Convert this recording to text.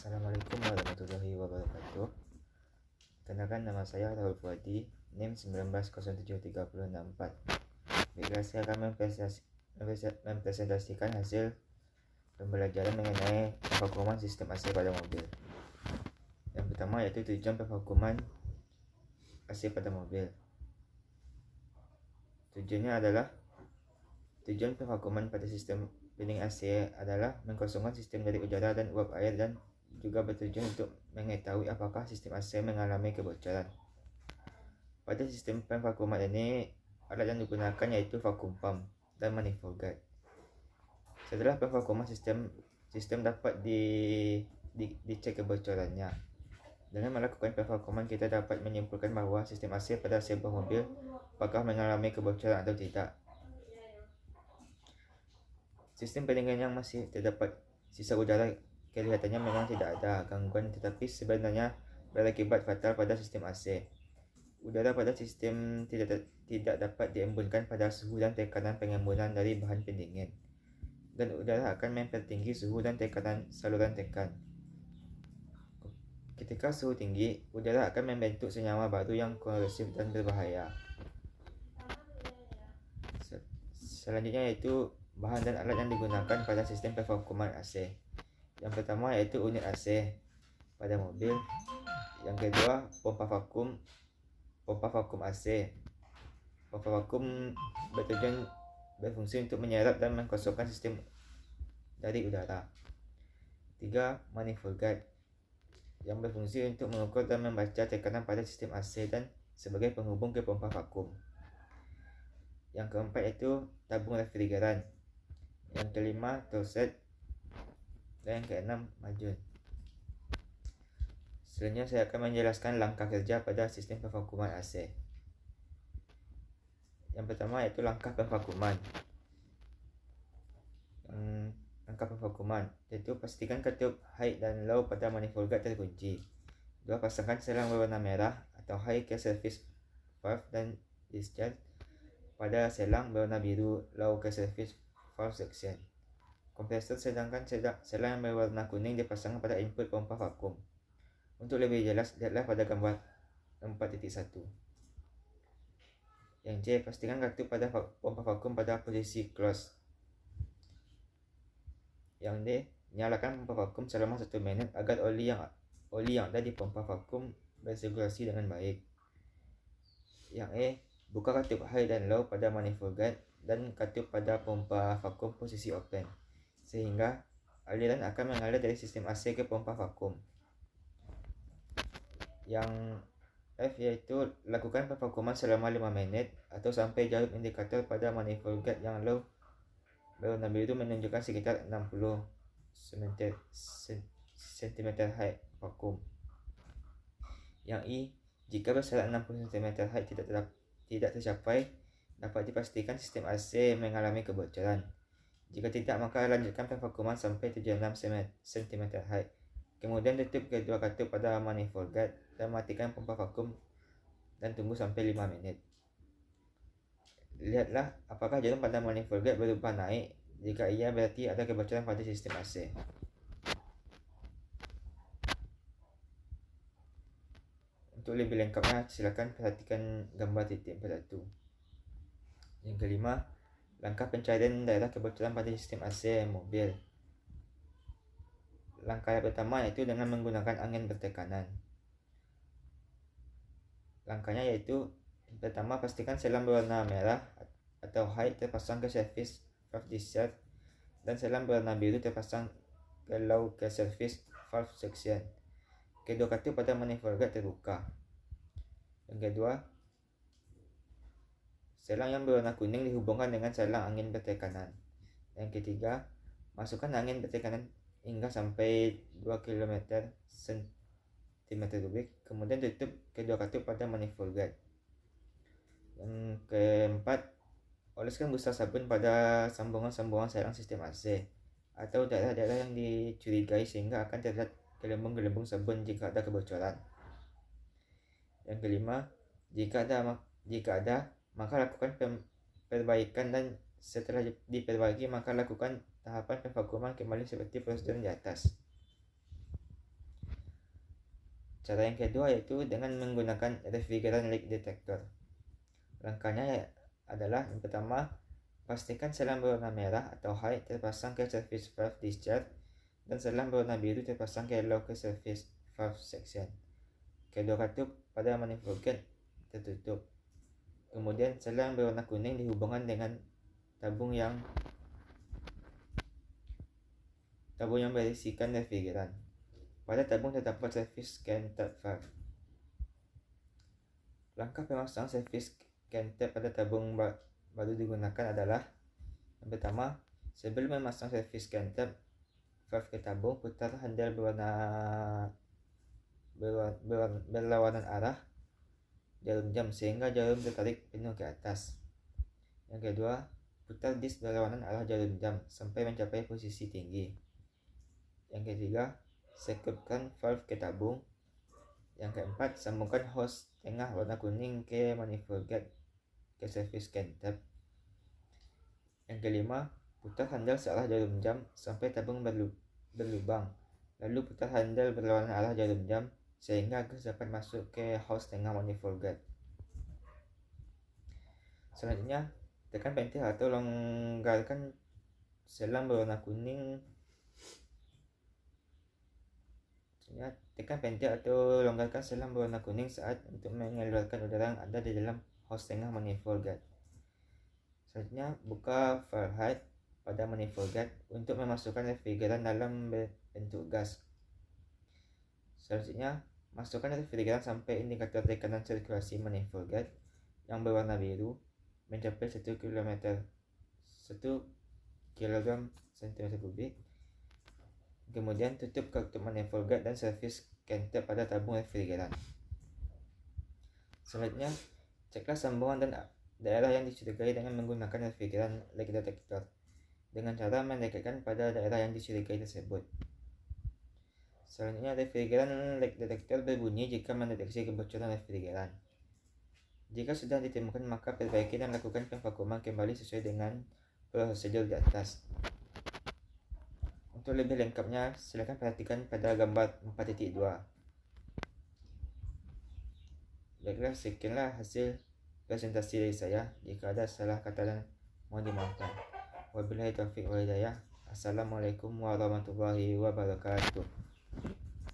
Assalamualaikum warahmatullahi wabarakatuh. Kenalkan, nama saya Rahul Fuadi, NIM 19073664. Baiklah, saya akan mempresentasikan hasil pembelajaran mengenai pervakuuman sistem AC pada mobil. Yang pertama yaitu tujuan pervakuuman AC pada mobil. Tujuan pervakuuman pada sistem pendingin AC adalah mengkosongkan sistem dari udara dan uap air, dan juga bertujuan untuk mengetahui apakah sistem AC mengalami kebocoran. Pada sistem pervakuuman ini, alat yang digunakan yaitu vacuum pump dan manifold guard. Setelah pervakuuman sistem dapat dicek kebocorannya. Dengan melakukan pervakuuman, kita dapat menyimpulkan bahawa sistem AC pada sebuah mobil apakah mengalami kebocoran atau tidak. Sistem pendingin yang masih terdapat sisa udara kelihatannya memang tidak ada gangguan, tetapi sebenarnya berakibat fatal pada sistem AC. Udara pada sistem tidak dapat diembunkan pada suhu dan tekanan pengembunan dari bahan pendingin, dan udara akan mempertinggi suhu dan tekanan saluran tekan. Ketika suhu tinggi, udara akan membentuk senyawa baru yang korosif dan berbahaya. Selanjutnya yaitu bahan dan alat yang digunakan pada sistem pervakuuman AC. Yang pertama yaitu unit AC pada mobil. Yang kedua, pompa vakum AC. Pompa vakum berfungsi untuk menyerap dan mengkosongkan sistem dari udara. 3. Manifold guard yang berfungsi untuk mengukur dan membaca tekanan pada sistem AC dan sebagai penghubung ke pompa vakum. Yang keempat yaitu tabung refrigeran. Yang kelima, toolset. Dan yang keenam, majun. Selanjutnya saya akan menjelaskan langkah kerja pada sistem pervakuuman AC. Yang pertama yaitu langkah pervakuuman. Langkah pervakuuman yaitu pastikan katup high dan low pada manifold guard terkunci. 2. Pasangkan selang berwarna merah atau high ke service valve dan discharge pada selang berwarna biru low ke service valve section. Kompresor sedangkan selang yang berwarna kuning dipasangkan pada input pompa vakum. Untuk lebih jelas, lihatlah pada gambar 4.1. Yang C, pastikan katup pada pompa vakum pada posisi close. Yang D, nyalakan pompa vakum selama 1 minit agar oli yang ada di pompa vakum bersirkulasi dengan baik. Yang E, buka katup high dan low pada manifold guard dan katup pada pompa vakum posisi open, sehingga aliran akan mengalir dari sistem AC ke pompa vakum. Yang F yaitu lakukan pervakuuman selama 5 menit atau sampai jarum indikator pada manifold guard yang low berwarna biru menunjukkan sekitar 60 cm height vakum. Yang I, jika bersyarat 60 cm height tidak tercapai, dapat dipastikan sistem AC mengalami kebocoran. Jika tidak, maka lanjutkan pervakuuman sampai 76 cm height. Kemudian tutup kedua katup pada manifold guard dan matikan pompa vakum dan tunggu sampai 5 menit. Lihatlah apakah jarum pada manifold guard berubah naik. Jika iya, berarti ada kebocoran pada sistem AC. Untuk lebih lengkapnya, silakan perhatikan gambar titik 41. Yang kelima, langkah pencarian daerah kebocoran pada sistem AC mobil. Langkah yang pertama yaitu dengan menggunakan angin bertekanan. Langkahnya yaitu, pertama, pastikan selang berwarna merah atau high terpasang ke service valve discharge dan selang berwarna biru terpasang ke low ke service valve section. Kedua katup pada manifold guard terbuka. Yang kedua, selang yang berwarna kuning dihubungkan dengan selang angin bertekanan. Yang ketiga, masukkan angin bertekanan hingga sampai 2 km cm3, kemudian tutup kedua katup pada manifold guard. Yang keempat, oleskan busa sabun pada sambungan-sambungan selang sistem AC atau daerah-daerah yang dicurigai sehingga akan terlihat gelembung-gelembung sabun jika ada kebocoran. Yang kelima, jika ada maka lakukan perbaikan, dan setelah diperbaiki maka lakukan tahapan pervakuuman kembali seperti prosedur di atas. Cara yang kedua yaitu dengan menggunakan refrigeran leak detector. Langkahnya adalah yang pertama, pastikan selang berwarna merah atau high terpasang ke service valve discharge dan selang berwarna biru terpasang ke low ke service valve section. Kedua katup pada manifold gate tertutup. Kemudian selang berwarna kuning dihubungkan dengan tabung yang berisikan refrigeran. Pada tabung terdapat service scan tab valve. Langkah pemasangan service scan tab pada tabung baru digunakan adalah yang pertama, sebelum memasang service scan tab valve ke tabung, putar handle berlawanan arah jarum jam sehingga jarum tertarik penuh ke atas. Yang kedua, putar disk berlawanan arah jarum jam sampai mencapai posisi tinggi. Yang ketiga, sekutkan valve ke tabung. Yang keempat, sambungkan hose tengah warna kuning ke manifold gate ke service scan tab. Yang kelima, putar handle searah jarum jam sampai tabung berlubang. Lalu putar handle berlawanan arah jarum jam sehingga gas dapat masuk ke hose tengah manifold gate. Selanjutnya, tekan pentil atau longgarkan selang berwarna kuning. Tekan pentil atau longgarkan selang berwarna kuning saat untuk mengeluarkan udara yang ada di dalam hose tengah manifold gate. Selanjutnya, buka valve height pada manifold gate untuk memasukkan refrigeran dalam bentuk gas. Selanjutnya, masukkan refrigeran sampai indikator tekanan sirkulasi manifold gate yang berwarna biru mencapai 1 kg cm3. Kemudian tutup kartu manifold gate dan servis scan tab pada tabung refrigeran. Selanjutnya, ceklah sambungan dan daerah yang dicurigai dengan menggunakan refrigeran leak detector dengan cara mendekatkan pada daerah yang dicurigai tersebut. Selanjutnya, refrigeran leak detector berbunyi jika mendeteksi kebocoran refrigeran. Jika sudah ditemukan, maka perbaiki dan lakukan pemvakuuman kembali sesuai dengan prosedur di atas. Untuk lebih lengkapnya, silakan perhatikan pada gambar 4.2. Baiklah, sekianlah hasil presentasi dari saya. Jika ada salah kata dan mohon dimaafkan. Wabillahi taufiq wal hidayah. Assalamualaikum warahmatullahi wabarakatuh.